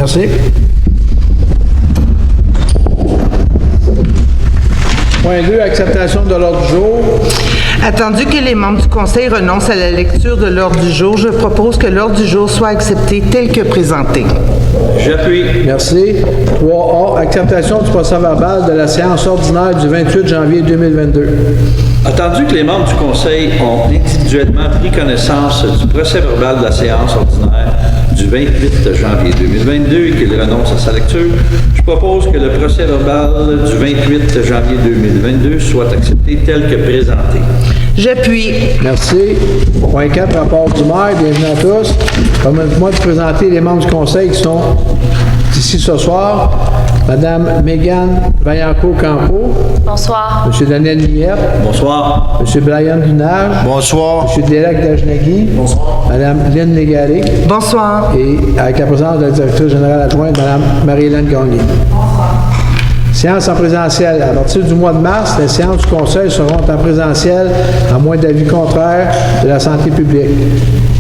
Merci. Point 2, acceptation de l'ordre du jour. Attendu que les membres du Conseil renoncent à la lecture de l'ordre du jour, je propose que l'ordre du jour soit accepté tel que présenté. J'appuie. Merci. 3A, acceptation du procès-verbal de la séance ordinaire du 28 janvier 2022. Attendu que les membres du Conseil ont individuellement pris connaissance du procès-verbal de la séance ordinaire du 28 janvier 2022 et qu'ils renoncent à sa lecture, je propose que le procès-verbal du 28 janvier 2022 soit accepté tel que présenté. J'appuie. Merci. Point 4, rapport du maire. Bienvenue à tous. Permettez-moi de présenter les membres du Conseil qui sont ici ce soir. Madame Mégane Vaillancourt-Campo. Bonsoir. Monsieur Daniel Millette. Bonsoir. Monsieur Brian Dunage. Bonsoir. Monsieur Délec Dajnagui. Bonsoir. Madame Lynn Légaré. Bonsoir. Et avec la présence de la directrice générale adjointe, Madame Marie-Hélène Gagné. Séance en présentiel. À partir du mois de mars, les séances du Conseil seront en présentiel à moins d'avis contraire de la santé publique.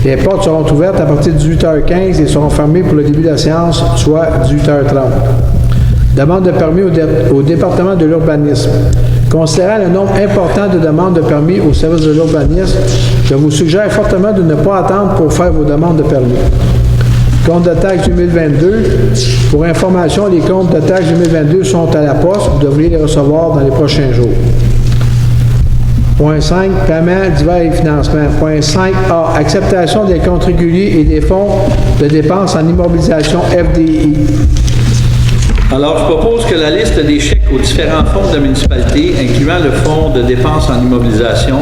Les portes seront ouvertes à partir de 18h15 et seront fermées pour le début de la séance, soit 18h30. Demande de permis au département de l'urbanisme. Considérant le nombre important de demandes de permis au service de l'urbanisme, je vous suggère fortement de ne pas attendre pour faire vos demandes de permis. Compte de taxes 2022. Pour information, les comptes de taxes 2022 sont à la poste. Vous devriez les recevoir dans les prochains jours. Point 5, paiement divers et financement. Point 5A, acceptation des comptes réguliers et des fonds de dépenses en immobilisation FDI. Alors, je propose que la liste des chèques aux différents fonds de la municipalité, incluant le fonds de dépenses en immobilisation,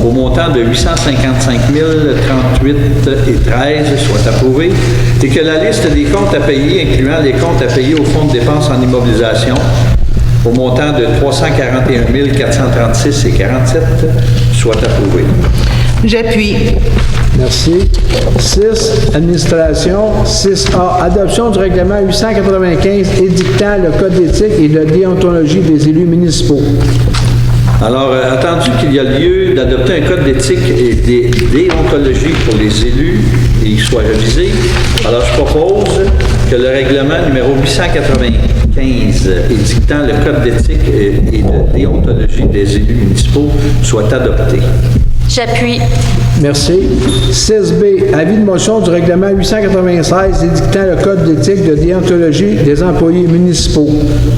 au montant de 855 038,13 soit approuvée, et que la liste des comptes à payer, incluant les comptes à payer au fonds de dépenses en immobilisation, au montant de 341 436,47 soit approuvée. J'appuie. Merci. 6, administration. 6A, adoption du règlement 895 édictant le code d'éthique et de déontologie des élus municipaux. Alors, attendu qu'il y a lieu d'adopter un code d'éthique et de déontologie pour les élus et qu'il soit révisé, alors je propose que le règlement numéro 895 édictant le code d'éthique et de déontologie des élus municipaux soit adopté. J'appuie. Merci. 6B, avis de motion du règlement 896 édictant le code d'éthique de déontologie des employés municipaux.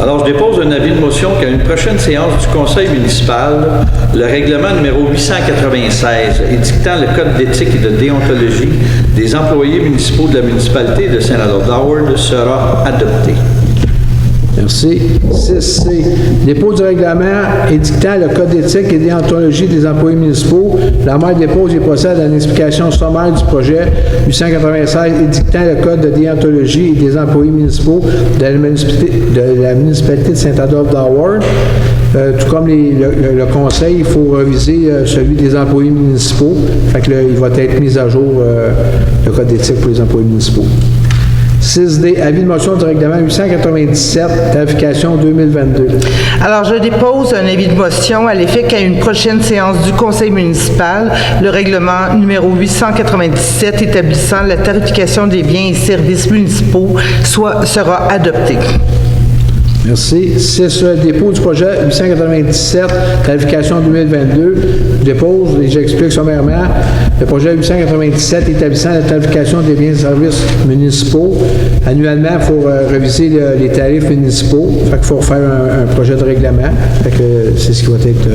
Alors, je dépose un avis de motion qu'à une prochaine séance du conseil municipal, le règlement numéro 896 édictant le code d'éthique et de déontologie des employés municipaux de la municipalité de Saint-Lado-Howard sera adopté. Merci. 6C, dépôt du règlement édictant le code d'éthique et déontologie des employés municipaux. La maire dépose et procède à une explication sommaire du projet 896 édictant le code de déontologie et des employés municipaux de la municipalité de Saint-Adolphe-d'Howard. Tout comme le conseil, il faut reviser celui des employés municipaux. Fait que là, il va être mis à jour le code d'éthique pour les employés municipaux. 6D, avis de motion du règlement 897, tarification 2022. Alors, je dépose un avis de motion à l'effet qu'à une prochaine séance du Conseil municipal, le règlement numéro 897 établissant la tarification des biens et services municipaux sera adopté. Merci. 6E, dépôt du projet 897, tarification 2022. Je dépose et j'explique sommairement. Le projet 897 établissant la tarification des biens et services municipaux. Annuellement, il faut réviser les tarifs municipaux. Fait qu'il faut faire un projet de règlement. Fait que c'est ce qui va être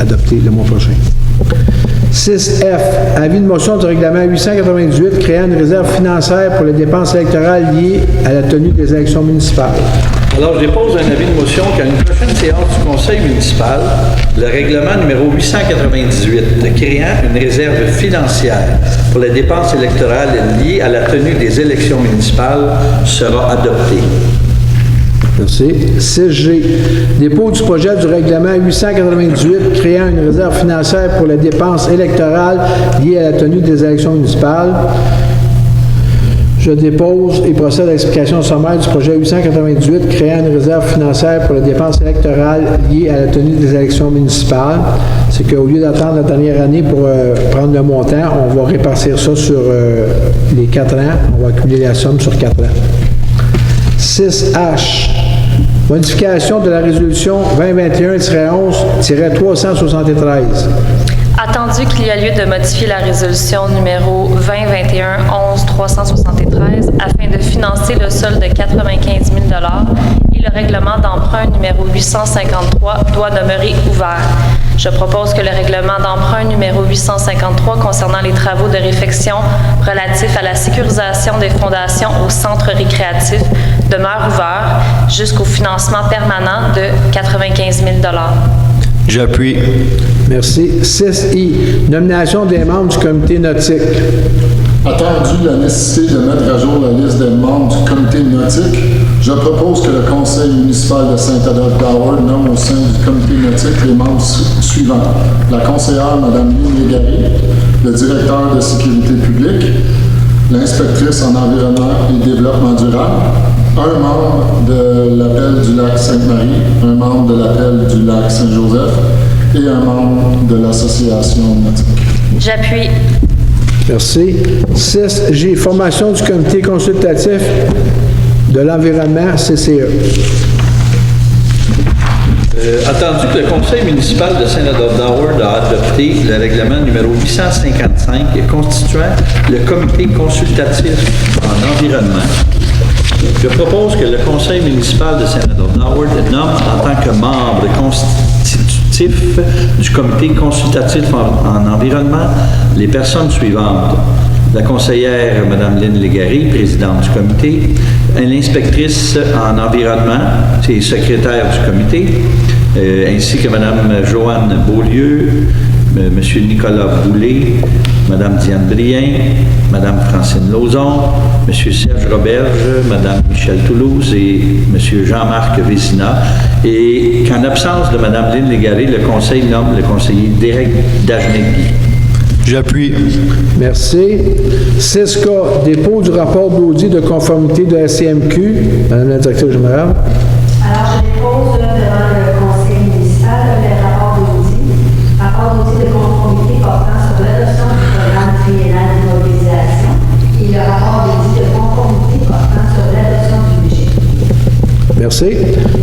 adopté le mois prochain. 6F, avis de motion du règlement 898 créant une réserve financière pour les dépenses électorales liées à la tenue des élections municipales. Alors, je dépose un avis de motion qu'à une prochaine séance du conseil municipal, le règlement numéro 898 créant une réserve financière pour les dépenses électorales liées à la tenue des élections municipales sera adopté. Merci. 6G, dépôt du projet du règlement 898 créant une réserve financière pour les dépenses électorales liées à la tenue des élections municipales. Je dépose et procède à l'explication sommaire du projet 898 créant une réserve financière pour les dépenses électorales liées à la tenue des élections municipales. C'est qu'au lieu d'attendre la dernière année pour prendre le montant, on va répartir ça sur les 4 ans. On va accumuler la somme sur 4 ans. 6H. Modification de la résolution 2021-11-373. Attendu qu'il y a lieu de modifier la résolution numéro 2021-11-373 afin de financer le solde de 95 000 et le règlement d'emprunt numéro 853 doit demeurer ouvert. Je propose que le règlement d'emprunt numéro 853 concernant les travaux de réfection relatifs à la sécurisation des fondations au centre récréatif demeure ouvert jusqu'au financement permanent de 95 000 J'appuie. Merci. 6I. Nomination des membres du comité nautique. Attendu la nécessité de mettre à jour la liste des membres du comité nautique, je propose que le conseil municipal de Saint-Adolphe-d'Howard nomme au sein du comité nautique les membres suivants. La conseillère Mme Lynn Légaré, le directeur de sécurité publique, l'inspectrice en environnement et développement durable, un membre de l'appel du lac Sainte-Marie, un membre de l'appel du lac Saint-Joseph et un membre de l'association nautique. J'appuie. Merci. 6G. Formation du comité consultatif de l'environnement, CCE. Attendu que le conseil municipal de Saint-Adolphe-d'Howard a adopté le règlement numéro 855 constituant le comité consultatif en environnement, je propose que le conseil municipal de Saint-Adolphe-d'Howard nomme en tant que membre constitutif du comité consultatif en environnement les personnes suivantes. La conseillère Mme Lynn Légaré, présidente du comité, l'inspectrice en environnement, c'est secrétaire du comité, ainsi que Mme Joanne Beaulieu, M. Nicolas Boulay, Mme Diane Brien, Mme Francine Lauzon, M. Serge Roberge, Mme Michèle Toulouse et M. Jean-Marc Vézina, et qu'en absence de Mme Lynn Légaré, le conseil nomme le conseiller Derek Dagenais-Guy. J'appuie. Merci. 6K. Dépôt du rapport d'audit de conformité de la CMQ. Madame la directrice générale. Alors, je dépose devant le conseil municipal le rapport d'audit de conformité portant sur l'adoption du programme triennal d'immobilisation et le rapport d'audit de conformité portant sur l'adoption du budget. Merci.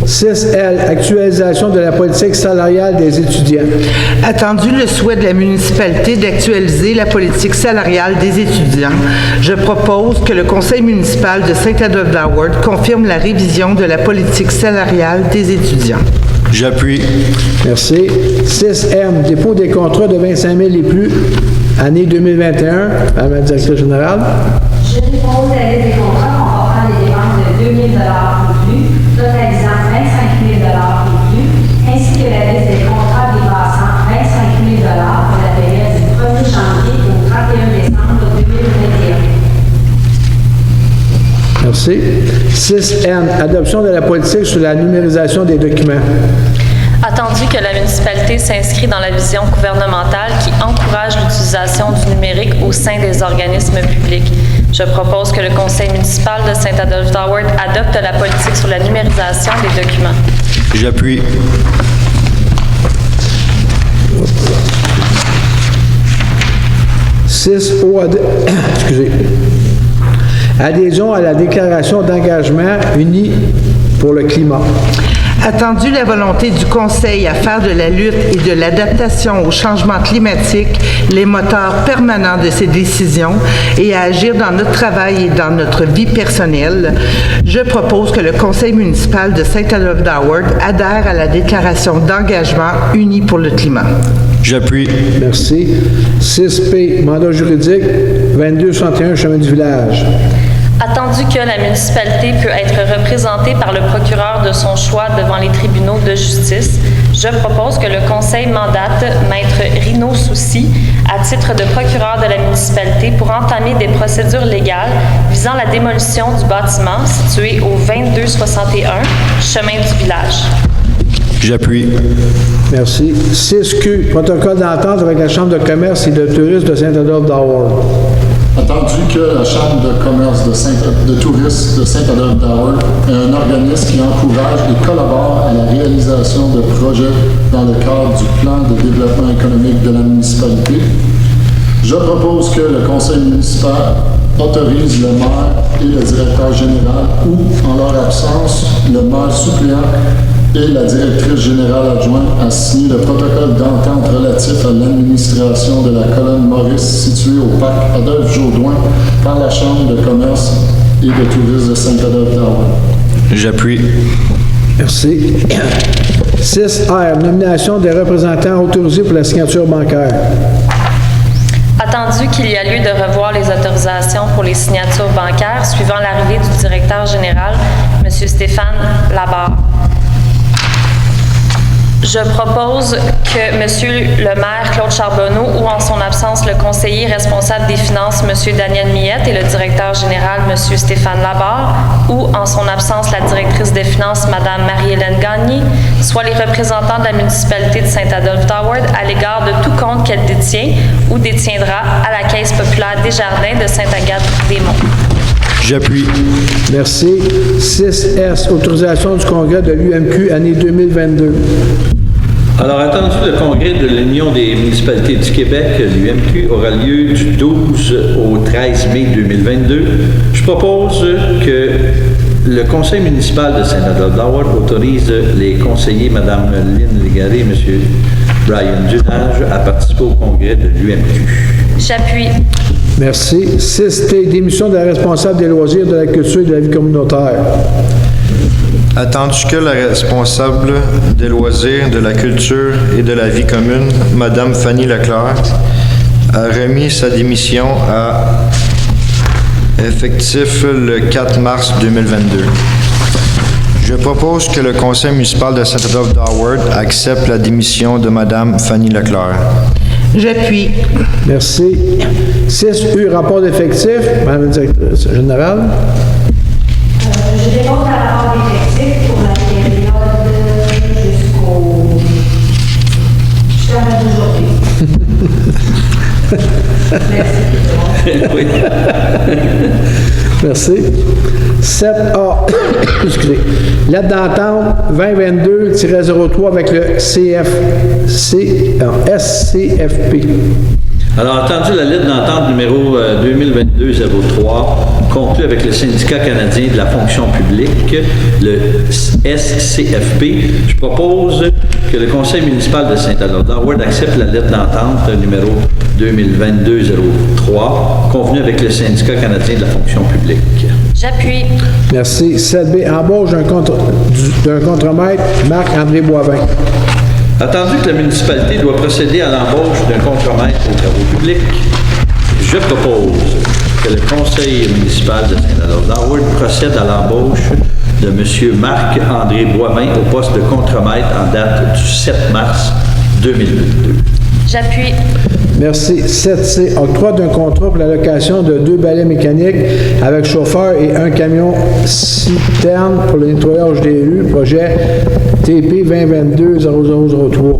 6L. Actualisation de la politique salariale des étudiants. Attendu le souhait de la municipalité d'actualiser la politique salariale des étudiants, je propose que le conseil municipal de Saint-Adolphe-d'Howard confirme la révision de la politique salariale des étudiants. J'appuie. Merci. 6M. Dépôt des contrats de 25 000 et plus, année 2021. Madame la directrice générale. Je dépose la liste des contrats comportant les dépenses de 2 000 et plus, totalisant 25 000 et plus, ainsi que la liste des contrats dépassant 25 000 pour la période du 1er janvier au 31 décembre 2021. Merci. 6N. Adoption de la politique sur la numérisation des documents. Attendu que la municipalité s'inscrit dans la vision gouvernementale qui encourage l'utilisation du numérique au sein des organismes publics, je propose que le conseil municipal de Saint-Adolphe-d'Howard adopte la politique sur la numérisation des documents. J'appuie. Excusez. Adhésion à la déclaration d'engagement unie pour le climat. Attendu la volonté du Conseil à faire de la lutte et de l'adaptation au changement climatique les moteurs permanents de ses décisions et à agir dans notre travail et dans notre vie personnelle, je propose que le Conseil municipal de Saint-Adolphe-d'Howard adhère à la déclaration d'engagement unie pour le climat. J'appuie. Merci. 6P. Mandat juridique, 2261 Chemin du Village. Attendu que la municipalité peut être représentée par le procureur de son choix devant les tribunaux de justice, je propose que le conseil mandate Maître Rino Soucy à titre de procureur de la municipalité pour entamer des procédures légales visant la démolition du bâtiment situé au 2261 Chemin du Village. J'appuie. Merci. 6Q. Protocole d'entente avec la Chambre de commerce et de tourisme de Saint-Adolphe-d'Howard. Attendu que la Chambre de commerce de tourisme de Saint-Adolphe-d'Howard est un organisme qui encourage et collabore à la réalisation de projets dans le cadre du plan de développement économique de la municipalité, je propose que le conseil municipal autorise le maire et le directeur général ou, en leur absence, le maire suppléant et la directrice générale adjointe à signer le protocole d'entente relatif à l'administration de la colonne Maurice située au parc Adolphe-Jourdouin par la Chambre de commerce et de tourisme de Saint-Adolphe-d'Arvor. J'appuie. Merci. 6R, nomination des représentants autorisés pour la signature bancaire. Attendu qu'il y a lieu de revoir les autorisations pour les signatures bancaires suivant l'arrivée du directeur général, M. Stéphane Labarre. Je propose que M. le maire Claude Charbonneau ou en son absence le conseiller responsable des finances M. Daniel Millette et le directeur général M. Stéphane Labarre ou en son absence la directrice des finances Mme Marie-Hélène Gagné soient les représentants de la municipalité de Saint-Adolphe-d'Howard à l'égard de tout compte qu'elle détient ou détiendra à la Caisse populaire Desjardins de Sainte-Agathe-des-Monts. J'appuie. Merci. 6S, autorisation du congrès de l'UMQ année 2022. Alors, attendu le congrès de l'Union des municipalités du Québec, l'UMQ, aura lieu du 12 au 13 mai 2022. Je propose que le conseil municipal de Saint-Adolphe-d'Howard autorise les conseillers Mme Lynne Légaré et M. Brian Dunage à participer au congrès de l'UMQ. J'appuie. Merci. 6T, démission de la responsable des loisirs, de la culture et de la vie communautaire. Attendu que la responsable des loisirs, de la culture et de la vie commune, Mme Fanny Leclerc, a remis sa démission à effectif le 4 mars 2022. Je propose que le conseil municipal de Saint-Adolphe-d'Howard accepte la démission de Mme Fanny Leclerc. J'appuie. Merci. 6U, rapport d'effectifs. Madame la directrice générale. Je dépose un rapport d'effectifs pour la période jusqu'à aujourd'hui. Merci. 7A, excusez. Lettre d'entente 2022-03 avec le SCFP. Alors, attendu la lettre d'entente numéro 2022-03, conclue avec le syndicat canadien de la fonction publique, le SCFP, je propose que le conseil municipal de Saint-Adolphe-d'Howard accepte la lettre d'entente numéro 2022-03, convenue avec le syndicat canadien de la fonction publique. J'appuie. Merci. 7B, embauche d'un contremaître, Marc-André Boivin. Attendu que la municipalité doit procéder à l'embauche d'un contremaître aux travaux publics, je propose que le conseil municipal de Saint-Adolphe-d'Howard procède à l'embauche de M. Marc-André Boivin au poste de contremaître en date du 7 mars 2022. J'appuie. Merci. 7C, octroi d'un contrat pour la location de 2 balais mécaniques avec chauffeur et un camion citerne pour le nettoyage des rues, projet TP 2022-0003.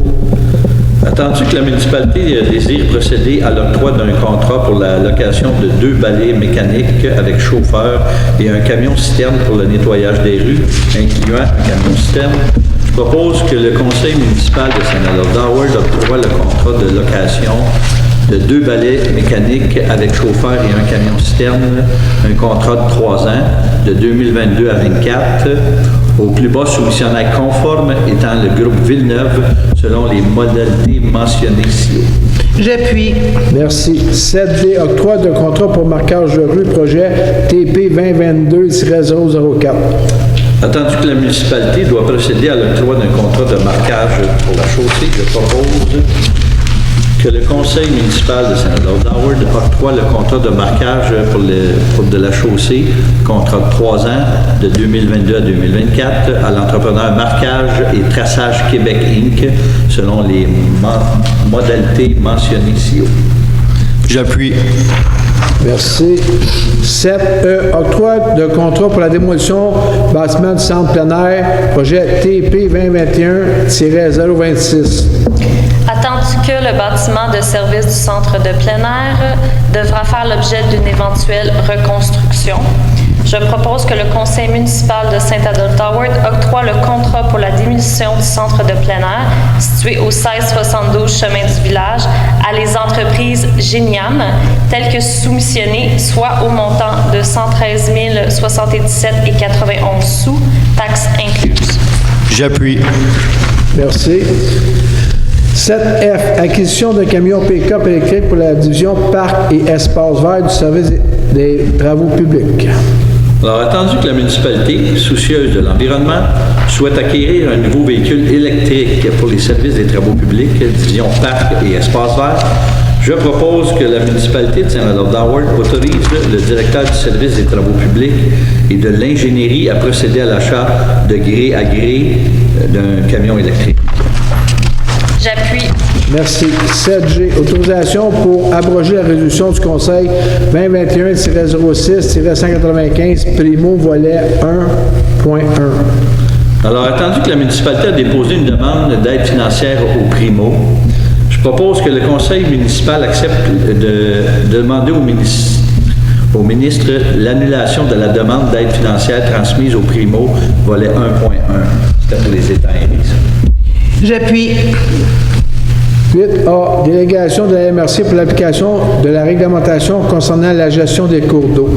Attendu que la municipalité désire procéder à l'octroi d'un contrat pour la location de 2 balais mécaniques avec chauffeur et un camion citerne pour le nettoyage des rues, incluant un camion citerne, je propose que le conseil municipal de Saint-Adolphe-d'Howard octroie le contrat de location de 2 balais mécaniques avec chauffeur et un camion citerne, un contrat de 3 ans, de 2022 à 2024, au plus bas soumissionnaire conforme étant le groupe Villeneuve, selon les modalités mentionnées ci-haut. J'appuie. Merci. 7D, octroi de contrat pour marquage de rue, projet TP 2022-004. Attendu que la municipalité doit procéder à l'octroi d'un contrat de marquage pour la chaussée, je propose que le conseil municipal de Saint-Adolphe-d'Howard octroie le contrat de marquage pour de la chaussée, contrat de 3 ans, de 2022 à 2024, à l'entrepreneur Marquage et Traçage Québec Inc., selon les modalités mentionnées ci-haut. J'appuie. Merci. 7E, octroi de contrat pour la démolition bâtiment du centre plein air, projet TP 2021-026. Attendu que le bâtiment de service du centre de plein air devra faire l'objet d'une éventuelle reconstruction, Je propose que le conseil municipal de Saint-Adolphe-Howard octroie le contrat pour la démolition du centre de plein air situé au 1672 chemin du village à les entreprises Géniam, telles que soumissionnées, soit au montant de 113 077,91 sous, taxes incluses. J'appuie. Merci. 7F, acquisition d'un camion pick-up électrique pour la division Parc et Espace vert du service des travaux publics. Alors, attendu que la municipalité, soucieuse de l'environnement, souhaite acquérir un nouveau véhicule électrique pour les services des travaux publics, division Parc et Espace vert, je propose que la municipalité de Saint-Adolphe-Howard autorise le directeur du service des travaux publics et de l'ingénierie à procéder à l'achat de gré à gré d'un camion électrique. J'appuie. Merci. 7G, autorisation pour abroger la résolution du Conseil 2021-06-195, primo, volet 1.1. Alors, attendu que la municipalité a déposé une demande d'aide financière au primo, je propose que le conseil municipal accepte de demander au ministre l'annulation de la demande d'aide financière transmise au primo, volet 1.1. C'était pour les étangs aérés. J'appuie. 8A, délégation de la MRC pour l'application de la réglementation concernant la gestion des cours d'eau.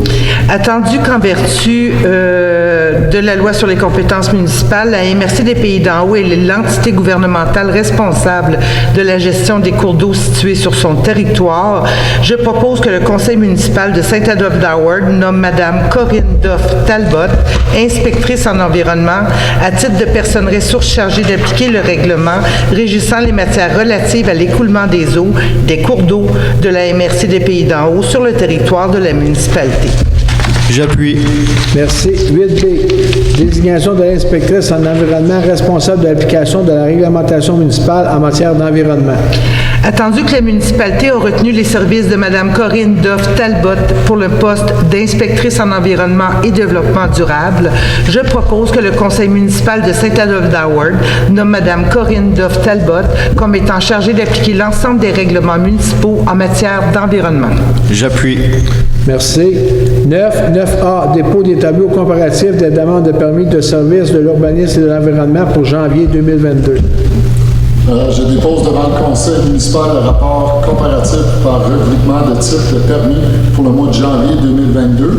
Attendu qu'en vertu de la loi sur les compétences municipales, la MRC des Pays d'en haut est l'entité gouvernementale responsable de la gestion des cours d'eau situés sur son territoire, je propose que le conseil municipal de Saint-Adolphe-Howard nomme Mme Corinne Doff-Talbot, inspectrice en environnement, à titre de personne ressource chargée d'appliquer le règlement régissant les matières relatives à l'écoulement des eaux, des cours d'eau de la MRC des Pays d'en haut sur le territoire de la municipalité. J'appuie. Merci. 8B, désignation de l'inspectrice en environnement responsable de l'application de la réglementation municipale en matière d'environnement. Attendu que la municipalité a retenu les services de Mme Corinne Doff-Talbot pour le poste d'inspectrice en environnement et développement durable, je propose que le conseil municipal de Saint-Adolphe-Howard nomme Mme Corinne Doff-Talbot comme étant chargée d'appliquer l'ensemble des règlements municipaux en matière d'environnement. J'appuie. Merci. 9A, dépôt des tableaux comparatifs des demandes de permis de service de l'urbanisme et de l'environnement pour janvier 2022. Je dépose devant le conseil municipal le rapport comparatif par regroupement de types de permis pour le mois de janvier 2022.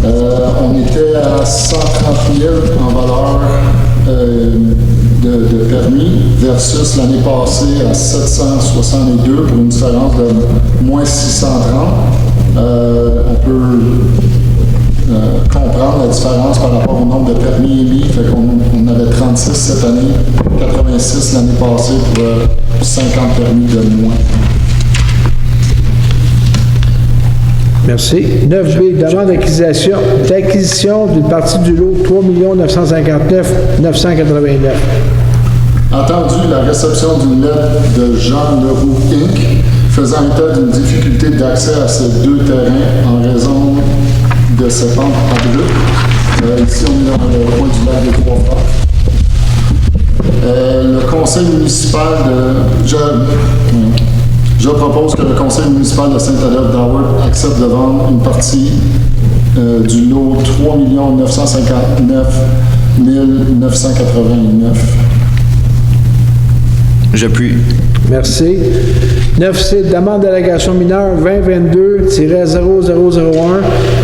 On était à 130 000 en valeur de permis versus l'année passée à 762 pour une différence de moins 630. On peut comprendre la différence par rapport au nombre de permis émis. Fait qu'on avait 36 cette année, 86 l'année passée pour 50 permis de moins. Merci. 9B, demande d'acquisition d'une partie du lot 3 959 989. Entendu la réception d'une lettre de Jean Leroux Inc. faisant état d'une difficulté d'accès à ces deux terrains en raison de ses pentes abruptes. Ici, on est dans le coin du lac des Trois-Frères. Le conseil municipal je propose que le conseil municipal de Saint-Adolphe-Howard accepte de vendre une partie du lot 3 959 989. J'appuie. Merci. 9C, demande d'allégation mineure 2022-0001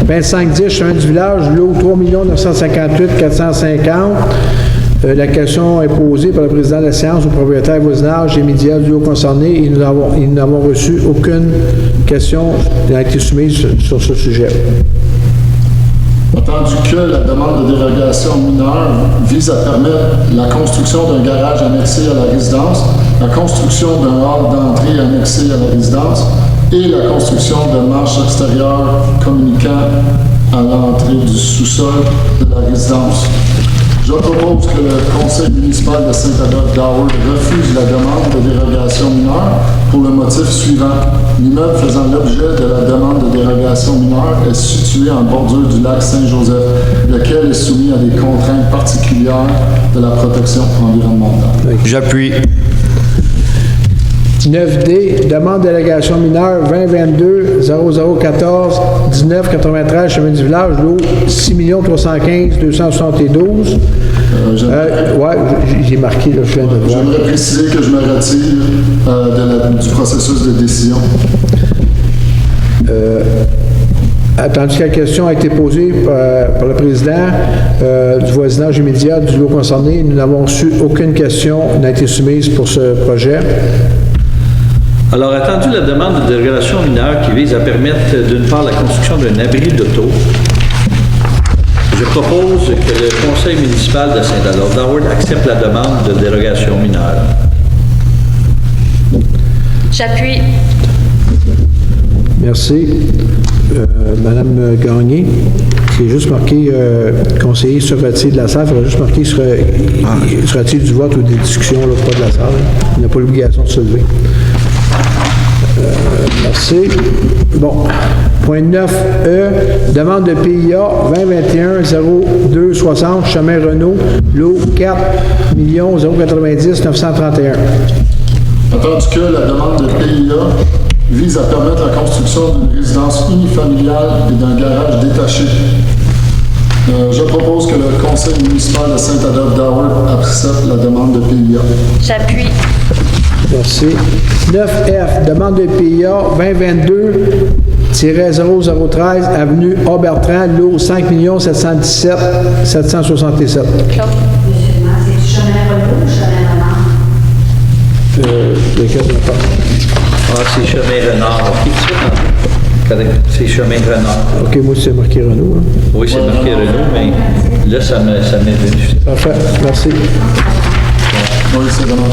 2510 chemin du village, lot 3 958 450. La question est posée par le président de la séance au propriétaire voisinage immédiat du lot concerné et nous n'avons reçu aucune question qui a été soumise sur ce sujet. Entendu que la demande de dérogation mineure vise à permettre la construction d'un garage annexé à la résidence, la construction d'un hall d'entrée annexé à la résidence et la construction de marches extérieures communiquant à l'entrée du sous-sol de la résidence. Je propose que le conseil municipal de Saint-Adolphe-Howard refuse la demande de dérogation mineure pour le motif suivant. L'immeuble faisant l'objet de la demande de dérogation mineure est situé en bordure du lac Saint-Joseph, lequel est soumis à des contraintes particulières de la protection environnementale. J'appuie. 9D, demande de délégation mineure 2022-0014-1993, chemin du village, lot 6 315 272. J'ai marqué, là, je viens de voir. J'aimerais préciser que je me retire du processus de décision. Attendu que la question a été posée par le président du voisinage immédiat du lot concerné, nous n'avons reçu aucune question n'a été soumise pour ce projet. Alors, attendu la demande de dérogation mineure qui vise à permettre, d'une part, la construction d'un abri d'auto, je propose que le conseil municipal de Saint-Adolphe d'Howard accepte la demande de dérogation mineure. J'appuie. Merci. Madame Gagné, c'est juste marqué conseiller se retire de la salle, il faudrait juste marquer se retire du vote ou des discussions, là, pas de la salle. Il n'a pas l'obligation de se lever. Merci. Bon. Point 9E, demande de PIA 2021-0260, chemin Renault, lot 4 090 931. Attendu que la demande de PIA vise à permettre la construction d'une résidence unifamiliale et d'un garage détaché. Je propose que le conseil municipal de Saint-Adolphe d'Howard accepte la demande de PIA. J'appuie. Merci. 9F, demande de PIA 2022-0013, avenue A. Bertrand, lot 5 717 767. Monsieur le maire, c'est du chemin Renault ou chemin Renard? Lequel je parle? Ah, c'est chemin Renard. OK, c'est chemin Renard. OK, moi, c'est marqué Renault. Hein. Oui, c'est marqué Renault, mais là, ça m'est venu. Parfait, merci. Oui, c'est vraiment.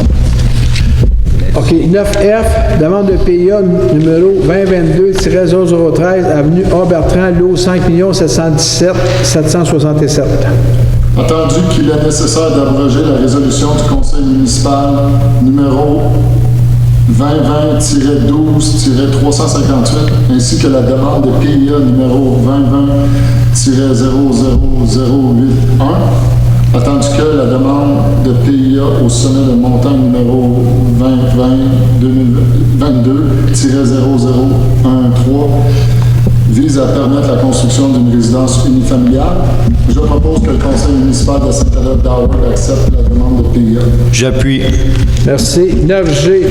OK, 9F, demande de PIA numéro 2022-0013, avenue A. Bertrand, lot 5 717 767. Entendu qu'il est nécessaire d'abroger la résolution du conseil municipal numéro 2020-12-358 ainsi que la demande de PIA numéro 2020-00081. Attendu que la demande de PIA au sommet de montagne numéro 2020-22-0013 vise à permettre la construction d'une résidence unifamiliale. Je propose que le conseil municipal de Saint-Adolphe d'Howard accepte la demande de PIA. J'appuie. Merci. 9G,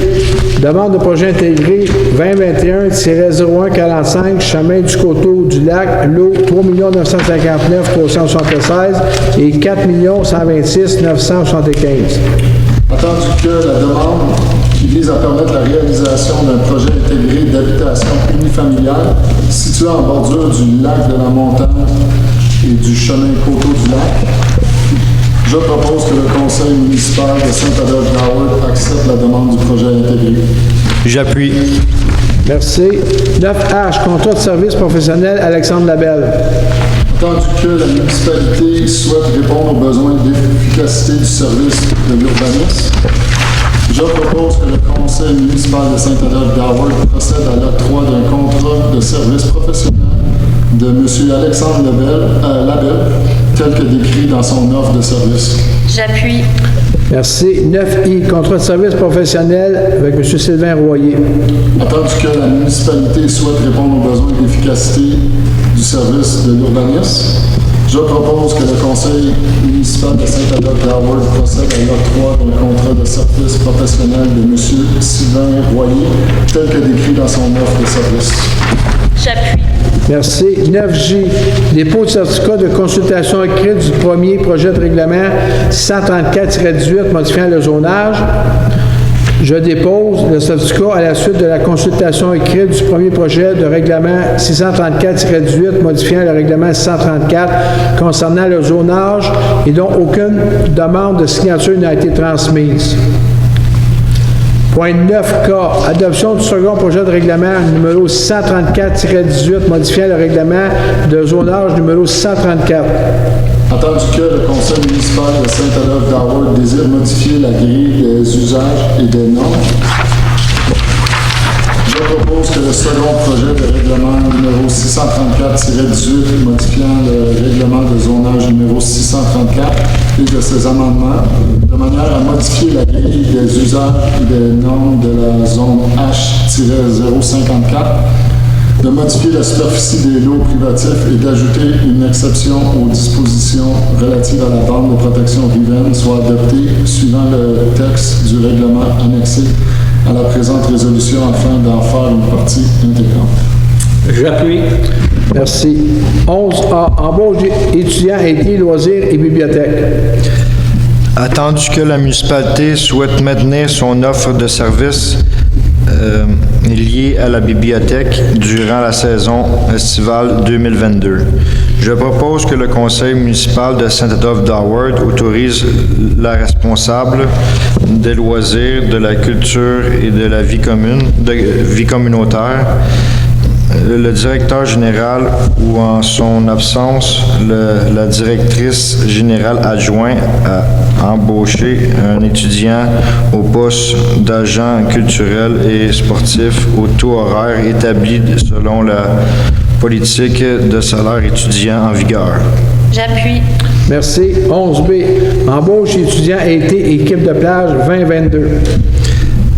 demande de projet intégré 2021-0145, chemin du Coteau du Lac, lot 3 959 376 et 4 126 975. Entendu que la demande qui vise à permettre la réalisation d'un projet intégré d'habitation unifamiliale situé en bordure du lac de la Montagne et du chemin Coteau du Lac, je propose que le conseil municipal de Saint-Adolphe d'Howard accepte la demande du projet intégré. J'appuie. Merci. 9H, contrat de service professionnel Alexandre Labelle. Entendu que la municipalité souhaite répondre aux besoins d'efficacité du service de l'urbanisme, je propose que le conseil municipal de Saint-Adolphe d'Howard procède à l'octroi d'un contrat de service professionnel de M. Alexandre Labelle, tel que décrit dans son offre de service. J'appuie. Merci. 9I, contrat de service professionnel avec M. Sylvain Royer. Entendu que la municipalité souhaite répondre aux besoins d'efficacité du service de l'urbanisme, je propose que le conseil municipal de Saint-Adolphe d'Howard procède à l'octroi d'un contrat de service professionnel de M. Sylvain Royer, tel que décrit dans son offre de service. J'appuie. Merci. 9J, dépôt de certificat de consultation écrite du premier projet de règlement 634-18 modifiant le zonage. Je dépose le certificat à la suite de la consultation écrite du premier projet de règlement 634-18 modifiant le règlement 634 concernant le zonage et dont aucune demande de signature n'a été transmise. Point 9K, adoption du second projet de règlement numéro 634-18 modifiant le règlement de zonage numéro 634. Entendu que le conseil municipal de Saint-Adolphe d'Howard désire modifier la grille des usages et des normes, je propose que le second projet de règlement numéro 634-18 modifiant le règlement de zonage numéro 634 et de ces amendements, de manière à modifier la grille des usages et des normes de la zone H-054, de modifier la superficie des lots privatifs et d'ajouter une exception aux dispositions relatives à la bande de protection riveraine soit adoptée suivant le texte du règlement annexé à la présente résolution afin d'en faire une partie intégrante. J'appuie. Merci. 11A, embauche étudiants, IT, loisirs et bibliothèques. Attendu que la municipalité souhaite maintenir son offre de services liée à la bibliothèque durant la saison estivale 2022, je propose que le conseil municipal de Saint-Adolphe-d'Howard autorise la responsable des loisirs, de la culture et de la vie communautaire, le directeur général ou en son absence, la directrice générale adjointe à embaucher un étudiant au poste d'agent culturel et sportif au taux horaire établi selon la politique de salaire étudiant en vigueur. J'appuie. Merci. 11B, embauche étudiants, été, équipe de plage 2022.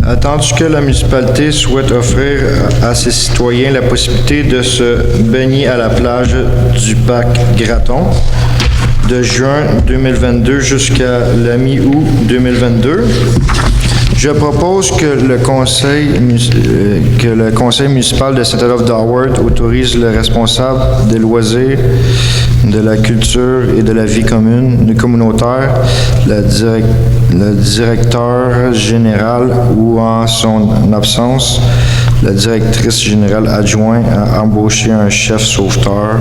Attendu que la municipalité souhaite offrir à ses citoyens la possibilité de se baigner à la plage du parc Graton de juin 2022 jusqu'à la mi-août 2022, je propose que le conseil municipal de Saint-Adolphe-d'Howard autorise le responsable des loisirs, de la culture et de la vie communautaire, le directeur général ou en son absence, la directrice générale adjointe à embaucher un chef sauveteur,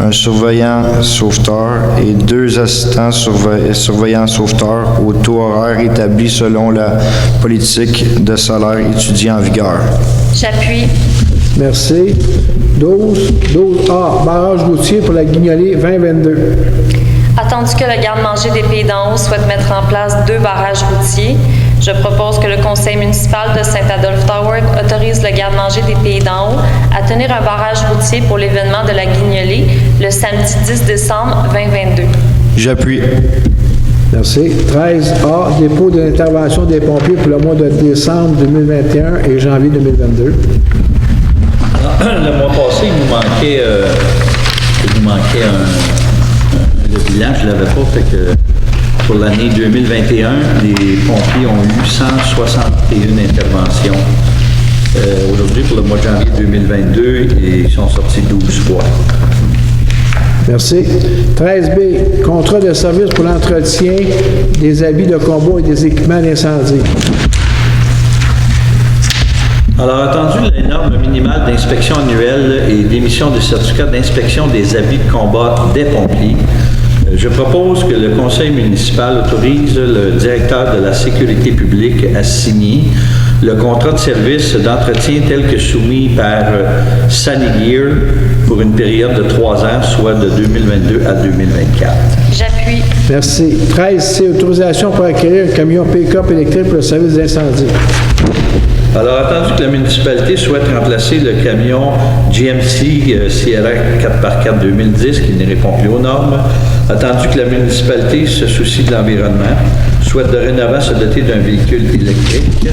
un surveillant sauveteur et 2 assistants surveillants sauveteurs au taux horaire établi selon la politique de salaire étudiant en vigueur. J'appuie. Merci. 12A, barrage routier pour la Guignolée 2022. Attendu que le garde-manger des Pays d'en haut souhaite mettre en place 2 barrages routiers, je propose que le conseil municipal de Saint-Adolphe-d'Howard autorise le garde-manger des Pays d'en haut à tenir un barrage routier pour l'événement de la Guignolée le samedi 10 décembre 2022. J'appuie. Merci. 13A, dépôt de l'intervention des pompiers pour le mois de décembre 2021 et janvier 2022. Le mois passé, il nous manquait le bilan, je ne l'avais pas, fait que pour l'année 2021, les pompiers ont eu 161 interventions. Aujourd'hui, pour le mois de janvier 2022, ils sont sortis 12 fois. Merci. 13B, contrat de service pour l'entretien des habits de combat et des équipements d'incendie. Alors, attendu la norme minimale d'inspection annuelle et d'émission de certificats d'inspection des habits de combat des pompiers, je propose que le conseil municipal autorise le directeur de la sécurité publique à signer le contrat de service d'entretien tel que soumis par Sunny Gear pour une période de 3 ans, soit de 2022 à 2024. J'appuie. Merci. 13C, autorisation pour acquérir un camion pick-up électrique pour le service d'incendie. Alors, attendu que la municipalité souhaite remplacer le camion GMC Sierra 4x4 2010 qui ne répond plus aux normes, attendu que la municipalité se soucie de l'environnement, souhaite dorénavant se doter d'un véhicule électrique,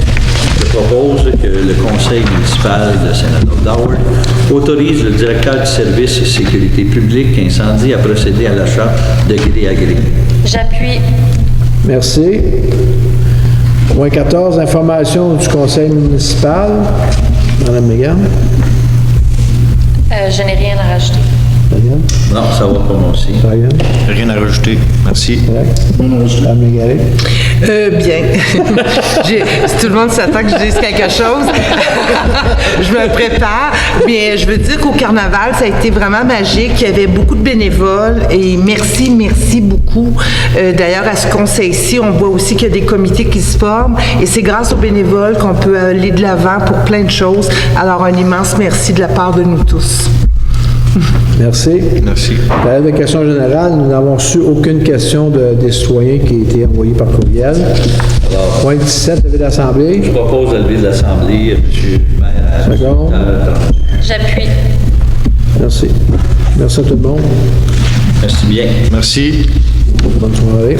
je propose que le conseil municipal de Saint-Adolphe-d'Howard autorise le directeur du service et sécurité publique incendie à procéder à l'achat de gré à gré. J'appuie. Merci. Point 14, information du conseil municipal. Madame Mégane. Je n'ai rien à rajouter. Non, ça va pour moi aussi. Rien à rajouter. Merci. Madame Mégaré. Bien. Si tout le monde s'attend que je dise quelque chose, je me prépare. Bien, je veux dire qu'au carnaval, ça a été vraiment magique. Il y avait beaucoup de bénévoles et merci beaucoup. D'ailleurs, à ce conseil-ci, on voit aussi qu'il y a des comités qui se forment et c'est grâce aux bénévoles qu'on peut aller de l'avant pour plein de choses. Alors, un immense merci de la part de nous tous. Merci. Merci. Période de questions générales, nous n'avons reçu aucune question des citoyens qui a été envoyée par courriel. Alors, Point 17, levé d'Assemblée. je propose le lever de l'Assemblée, M. le maire. D'accord. J'appuie. Merci. Merci à tout le monde. Merci bien. Merci. Bonne soirée.